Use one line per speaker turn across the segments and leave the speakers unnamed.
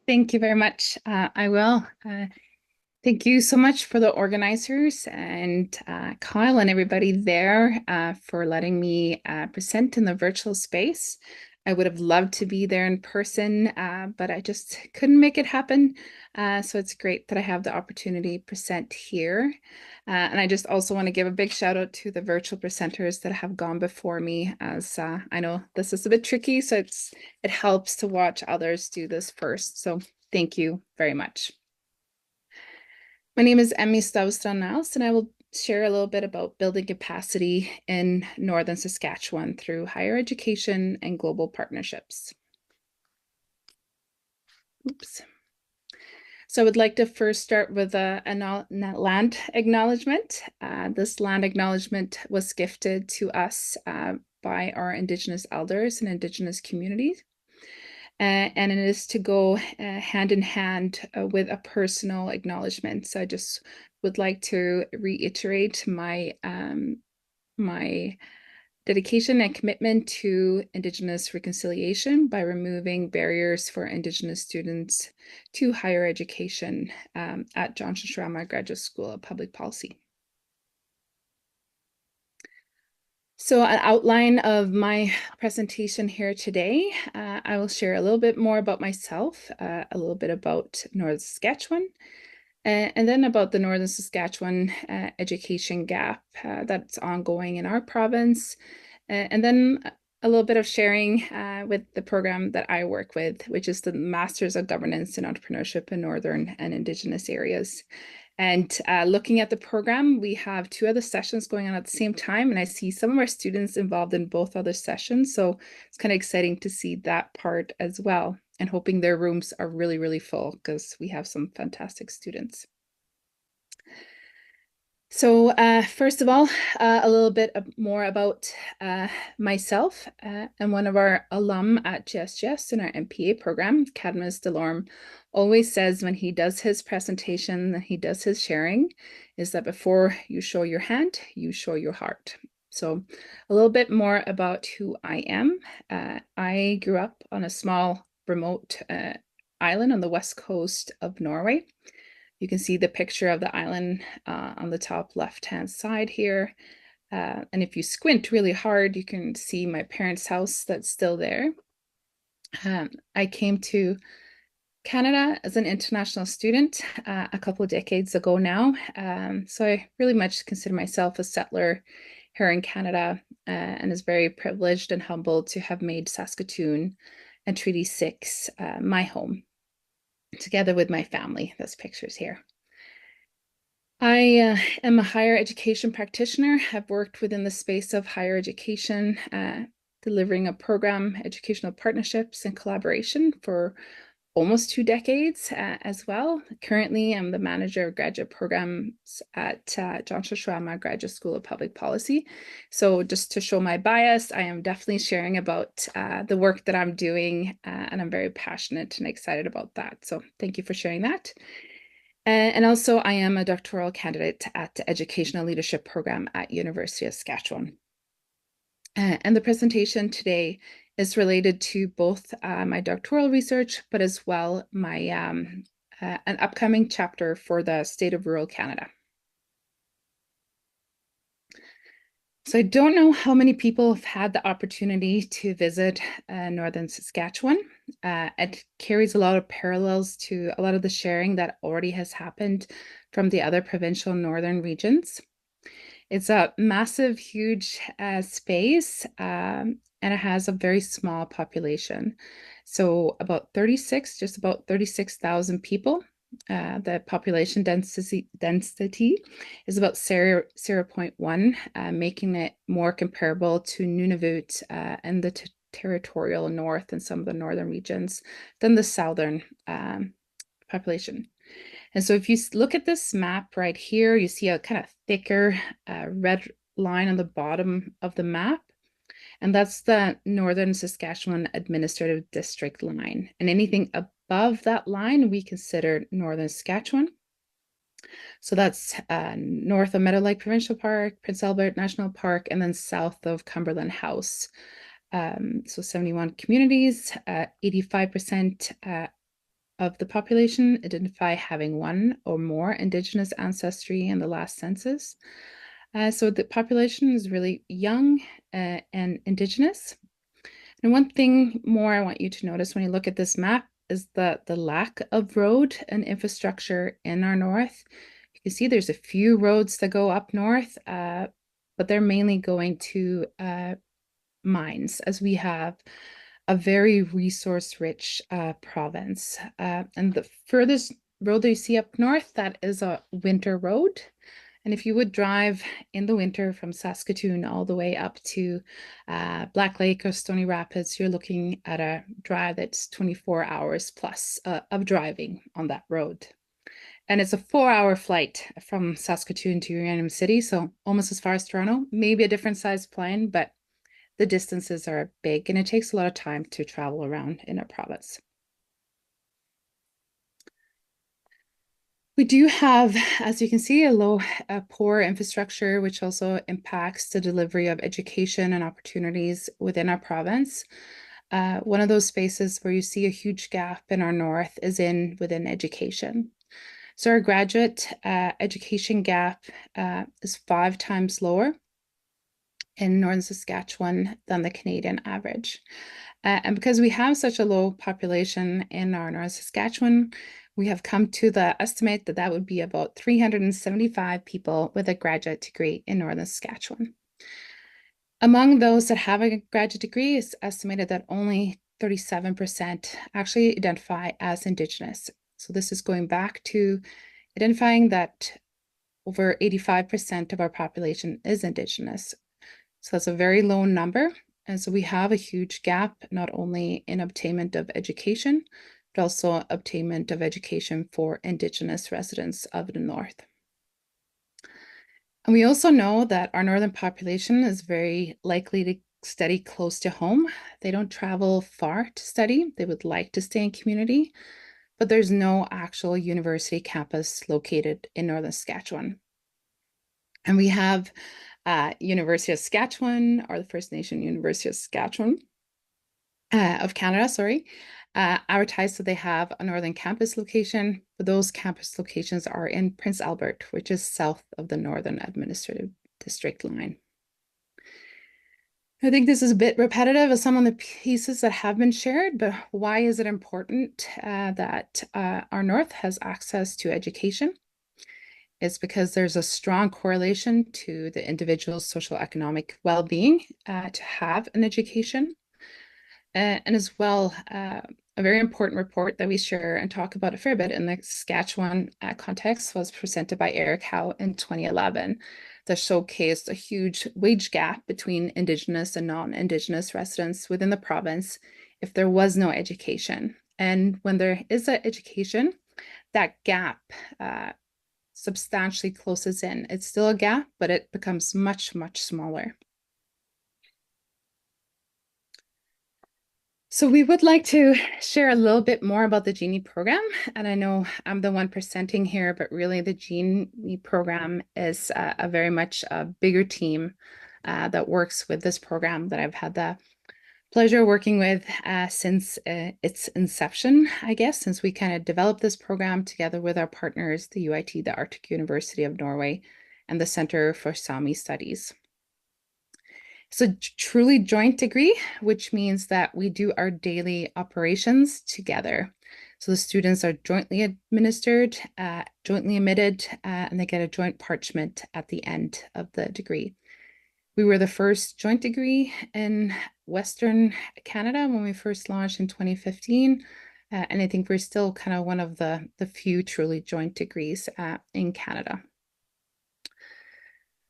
Thank you very much. I will. Thank you so much for the organizers and Kyle and everybody there for letting me present in the virtual space. I would have loved to be there in person, but I just couldn't make it happen. So it's great that I have the opportunity to present here. And I just also want to give a big shout out to the virtual presenters that have gone before me, as I know this is a bit tricky, so it helps to watch others do this first. So thank you very much. My name is Emmy Stavostrand, and I will share a little bit about building capacity in Northern Saskatchewan through higher education and global partnerships. Oops. So I would like to first start with a land acknowledgement. This land acknowledgement was gifted to us by our Indigenous elders and Indigenous communities. And it is to go hand in hand with a personal acknowledgement. So I just would like to reiterate my dedication and commitment to Indigenous reconciliation by removing barriers for Indigenous students to higher education at Johnson Shoyama Graduate School of Public Policy. So an outline of my presentation here today, I will share a little bit more about myself, a little bit about Northern Saskatchewan, and then about the Northern Saskatchewan education gap that's ongoing in our province, and then a little bit of sharing with the program that I work with, which is the Masters of Governance and Entrepreneurship in Northern and Indigenous Areas. And looking at the program, we have two other sessions going on at the same time, and I see some of our students involved in both other sessions. So it's kind of exciting to see that part as well, and hoping their rooms are really, really full because we have some fantastic students. So first of all, a little bit more about myself. I'm one of our alum at GSGS in our MPA program. Cadmus Delorme always says when he does his presentation, he does his sharing, is that before you show your hand, you show your heart. So a little bit more about who I am. I grew up on a small remote island on the west coast of Norway. You can see the picture of the island on the top left-hand side here. And if you squint really hard, you can see my parents' house that's still there. I came to Canada as an international student a couple of decades ago now. So I really much consider myself a settler here in Canada and is very privileged and humbled to have made Saskatoon and Treaty 6 my home, together with my family. Those pictures here. I am a higher education practitioner. I've worked within the space of higher education, delivering a program, educational partnerships and collaboration for almost 2 decades as well. Currently, I'm the manager of graduate programs at Johnson Shoyama Graduate School of Public Policy. So just to show my bias, I am definitely sharing about the work that I'm doing, and I'm very passionate and excited about that. So thank you for sharing that. And also, I am a doctoral candidate at the Educational Leadership Program at University of Saskatchewan. And the presentation today is related to both my doctoral research, but as well my an upcoming chapter for the state of rural Canada. So I don't know how many people have had the opportunity to visit Northern Saskatchewan. It carries a lot of parallels to a lot of the sharing that already has happened from the other provincial northern regions. It's a massive, huge space, and it has a very small population. So just about 36,000 people. The population density is about 0.1, making it more comparable to Nunavut and the territorial north and some of the northern regions than the southern population. And so if you look at this map right here, you see a kind of thicker red line on the bottom of the map. And that's the Northern Saskatchewan Administrative District line. And anything above that line, we consider Northern Saskatchewan. So that's north of Meadow Lake Provincial Park, Prince Albert National Park, and then south of Cumberland House. So 71 communities, 85% of the population identify having one or more Indigenous ancestry in the last census. So the population is really young and Indigenous. And one thing more I want you to notice when you look at this map is the lack of road and infrastructure in our north. You can see there's a few roads that go up north, but they're mainly going to mines, as we have a very resource-rich province. And the furthest road that you see up north, that is a winter road. And if you would drive in the winter from Saskatoon all the way up to Black Lake or Stony Rapids, you're looking at a drive that's 24 hours plus of driving on that road. And it's a 4-hour flight from Saskatoon to Uranium City, so almost as far as Toronto, maybe a different size plane, but the distances are big and it takes a lot of time to travel around in a province. We do have, as you can see, a poor infrastructure, which also impacts the delivery of education and opportunities within our province. One of those spaces where you see a huge gap in our north is within education. So our graduate education gap is 5 times lower in Northern Saskatchewan than the Canadian average. And because we have such a low population in our Northern Saskatchewan, we have come to the estimate that that would be about 375 people with a graduate degree in Northern Saskatchewan. Among those that have a graduate degree, it's estimated that only 37% actually identify as Indigenous. So this is going back to identifying that over 85% of our population is Indigenous. So that's a very low number. And so we have a huge gap, not only in obtainment of education, but also obtainment of education for Indigenous residents of the North. And we also know that our Northern population is very likely to study close to home. They don't travel far to study. They would like to stay in community, but there's no actual university campus located in Northern Saskatchewan. And we have University of Saskatchewan, or the First Nation University of Saskatchewan, of Canada, sorry, advertised that they have a northern campus location, but those campus locations are in Prince Albert, which is south of the Northern Administrative District line. I think this is a bit repetitive of some of the pieces that have been shared, but why is it important that our North has access to education? It's because there's a strong correlation to the individual's social economic well-being to have an education. And as well, a very important report that we share and talk about a fair bit in the Saskatchewan context was presented by Eric Howe in 2011 that showcased a huge wage gap between Indigenous and non-Indigenous residents within the province if there was no education. And when there is an education, that gap substantially closes in. It's still a gap, but it becomes much, much smaller. So we would like to share a little bit more about the GENI program. And I know I'm the one presenting here, but really the GENI program is a very much a bigger team that works with this program that I've had the pleasure working with since its inception, I guess, since we kind of developed this program together with our partners, the UIT, the Arctic University of Norway, and the Center for Sami Studies. It's a truly joint degree, which means that we do our daily operations together. So the students are jointly administered, jointly admitted, and they get a joint parchment at the end of the degree. We were the first joint degree in Western Canada when we first launched in 2015. And I think we're still kind of one of the few truly joint degrees in Canada.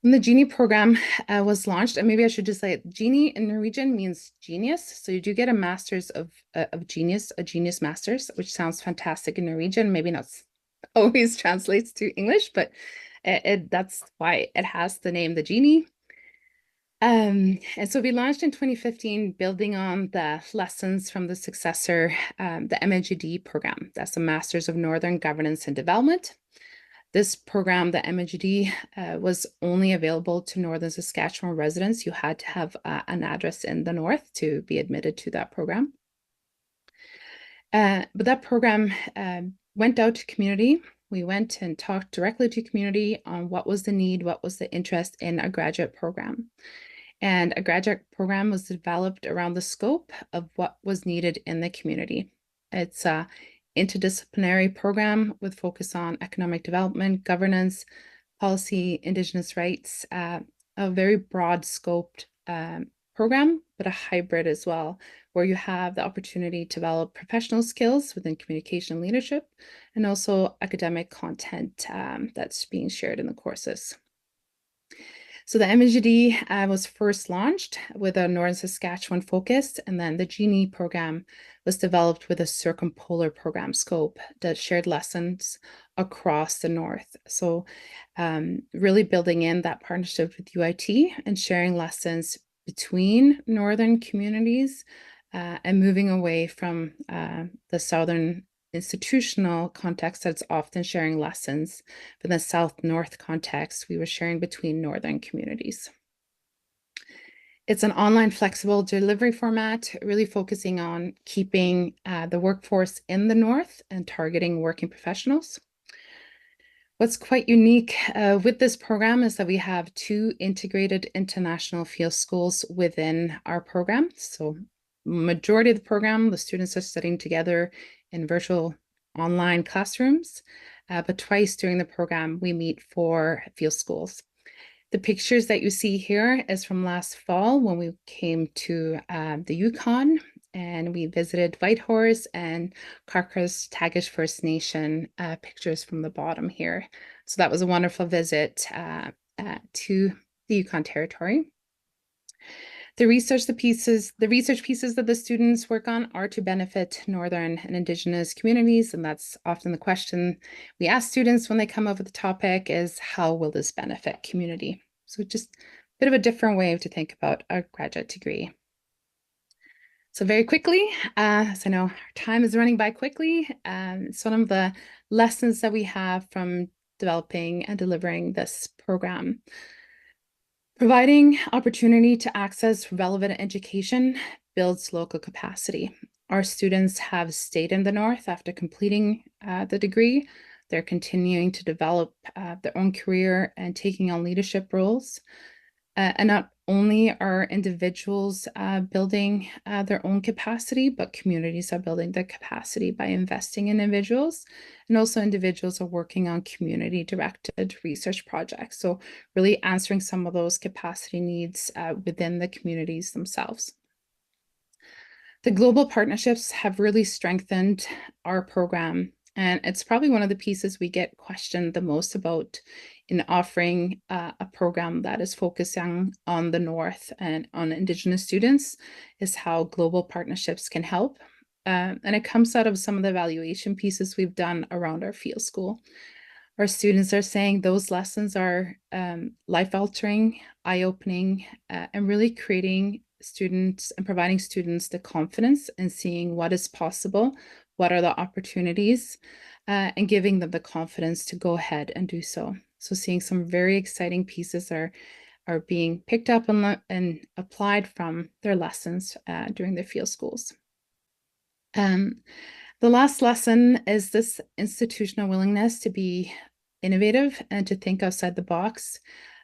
When the GENI program was launched, and maybe I should just say GENI in Norwegian means genius. So you do get a master's of genius, a genius master's, which sounds fantastic in Norwegian. Maybe not always translates to English, but that's why it has the name the GENI. And so we launched in 2015, building on the lessons from the successor, the MNGD program. That's the Masters of Northern Governance and Development. This program, the MNGD, was only available to Northern Saskatchewan residents. You had to have an address in the North to be admitted to that program. But that program went out to community. We went and talked directly to community on what was the need, what was the interest in a graduate program. And a graduate program was developed around the scope of what was needed in the community. It's a interdisciplinary program with focus on economic development, governance, policy, Indigenous rights, a very broad scoped program, but a hybrid as well, where you have the opportunity to develop professional skills within communication and leadership, and also academic content that's being shared in the courses. So the MNGD was first launched with a Northern Saskatchewan focus, and then the GENI program was developed with a circumpolar program scope that shared lessons across the North. So really building in that partnership with UIT and sharing lessons between Northern communities and moving away from the Southern institutional context that's often sharing lessons. But in the South-North context, we were sharing between Northern communities. It's an online flexible delivery format, really focusing on keeping the workforce in the North and targeting working professionals. What's quite unique with this program is that we have 2 integrated international field schools within our program. So majority of the program, the students are studying together in virtual online classrooms, but twice during the program, we meet for field schools. The pictures that you see here is from last fall when we came to the Yukon and we visited Whitehorse and Carcas Tagish First Nation, pictures from the bottom here. So that was a wonderful visit to the Yukon Territory. The research pieces that the students work on are to benefit Northern and Indigenous communities, and that's often the question we ask students when they come up with the topic is, how will this benefit community? So just a bit of a different way to think about a graduate degree. So very quickly, as I know our time is running by quickly, some of the lessons that we have from developing and delivering this program. Providing opportunity to access relevant education builds local capacity. Our students have stayed in the North after completing the degree. They're continuing to develop their own career and taking on leadership roles. And not only are individuals building their own capacity, but communities are building their capacity by investing in individuals. And also individuals are working on community-directed research projects. So really answering some of those capacity needs within the communities themselves. The global partnerships have really strengthened our program, and it's probably one of the pieces we get questioned the most about in offering a program that is focusing on the North and on Indigenous students, is how global partnerships can help. And it comes out of some of the evaluation pieces we've done around our field school. Our students are saying those lessons are life-altering, eye-opening, and really creating students and providing students the confidence in seeing what is possible, what are the opportunities, and giving them the confidence to go ahead and do so. So seeing some very exciting pieces are being picked up and applied from their lessons during their field schools. The last lesson is this institutional willingness to be innovative and to think outside the box.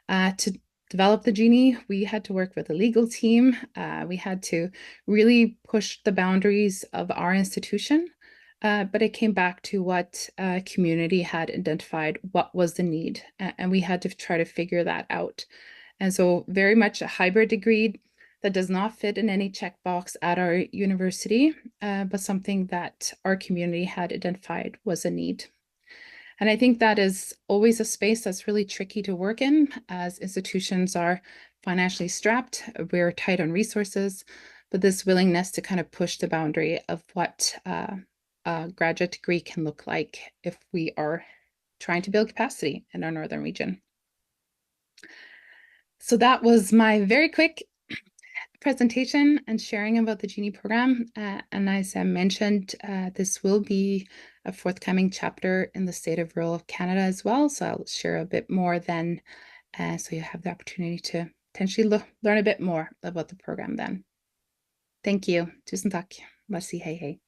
To develop the GENI, we had to work with a legal team. We had to really push the boundaries of our institution, but it came back to what community had identified, what was the need, and we had to try to figure that out. And so very much a hybrid degree that does not fit in any checkbox at our university, but something that our community had identified was a need. And I think that is always a space that's really tricky to work in, as institutions are financially strapped, we're tight on resources, but this willingness to kind of push the boundary of what a graduate degree can look like if we are trying to build capacity in our Northern region. So that was my very quick presentation and sharing about the GENI program. And as I mentioned, this will be a forthcoming chapter in the State of Rural Canada as well. So I'll share a bit more then, so you have the opportunity to potentially learn a bit more about the program then. Thank you. Tusen tack. Merci, hei hei.